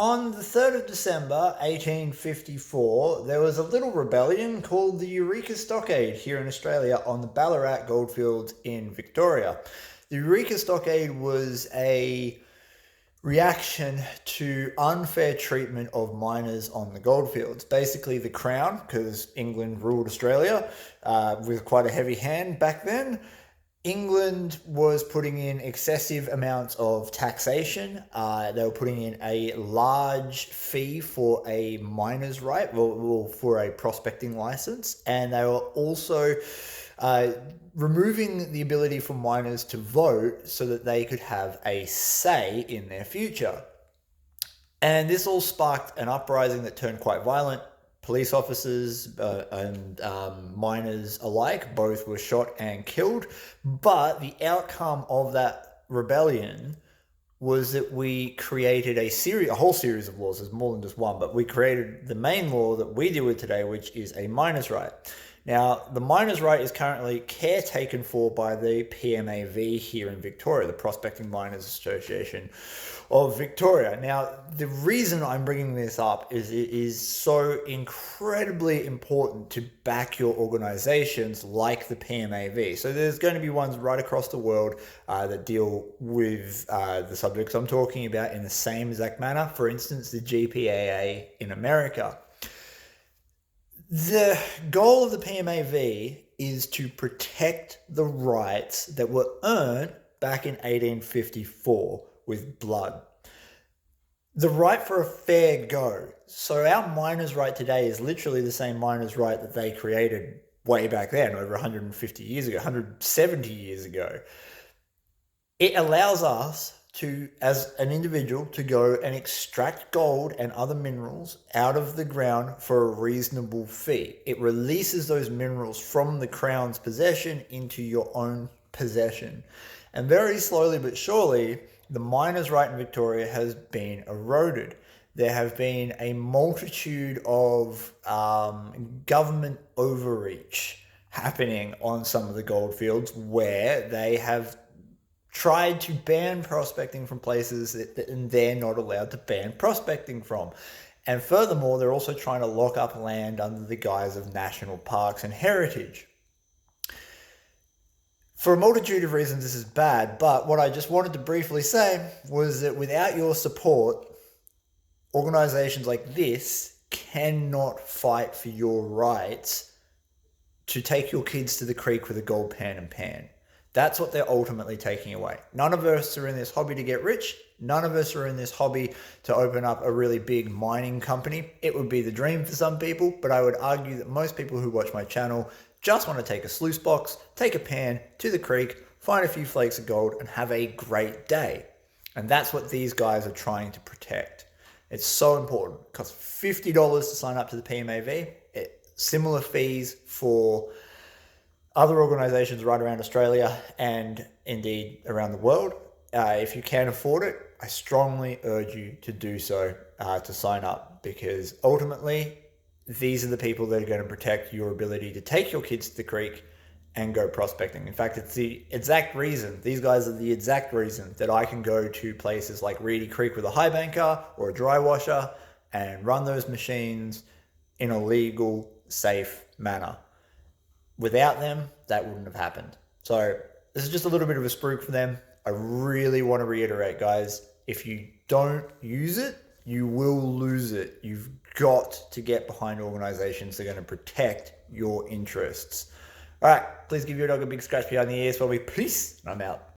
On the 3rd of December 1854, there was a little rebellion called the Eureka Stockade here in Australia on the Ballarat goldfields in Victoria. The Eureka Stockade was a reaction to unfair treatment of miners on the goldfields. Basically, the Crown, because England ruled Australia with quite a heavy hand back then, England was putting in excessive amounts of taxation. They were putting in a large fee for a miner's right, well, for a prospecting license, and they were also removing the ability for miners to vote so that they could have a say in their future. And this all sparked an uprising that turned quite violent. Police officers and miners alike, both were shot and killed. But the outcome of that rebellion was that we created a whole series of laws. There's more than just one, but we created the main law that we deal with today, which is a miner's right. Now, the miner's right is currently caretaken for by the PMAV here in Victoria, the Prospecting Miners Association of Victoria. Now, the reason I'm bringing this up is it is so incredibly important to back your organizations like the PMAV. So there's going to be ones right across the world that deal with the subjects I'm talking about in the same exact manner. For instance, the GPAA in America. The goal of the PMAV is to protect the rights that were earned back in 1854 with blood. The right for a fair go. So our miners' right today is literally the same miners' right that they created way back then, over 150 years ago, 170 years ago. It allows us to, as an individual, to go and extract gold and other minerals out of the ground for a reasonable fee. It releases those minerals from the Crown's possession into your own possession. And very slowly but surely, the miners' right in Victoria has been eroded. There have been a multitude of government overreach happening on some of the goldfields where they have tried to ban prospecting from places that they're not allowed to ban prospecting from. And furthermore, they're also trying to lock up land under the guise of national parks and heritage. For a multitude of reasons, this is bad, but what I just wanted to briefly say was that without your support, organizations like this cannot fight for your rights to take your kids to the creek with a gold pan and pan. That's what they're ultimately taking away. None of us are in this hobby to get rich. None of us are in this hobby to open up a really big mining company. It would be the dream for some people, but I would argue that most people who watch my channel just want to take a sluice box, take a pan to the creek, find a few flakes of gold, and have a great day. And that's what these guys are trying to protect. It's so important. It costs $50 to sign up to the PMAV. Similar fees for other organizations right around Australia and indeed around the world. If you can afford it, I strongly urge you to do so, to sign up, because ultimately these are the people that are going to protect your ability to take your kids to the creek and go prospecting. In fact, it's the exact reason, these guys are the exact reason that I can go to places like Reedy Creek with a high banker or a dry washer and run those machines in a legal, safe manner. Without them, that wouldn't have happened. So this is just a little bit of a spruik for them. I really want to reiterate, guys, if you don't use it, you will lose it. You've got to get behind organizations that are going to protect your interests. All right, please give your dog a big scratch behind the ears for me, please. I'm out.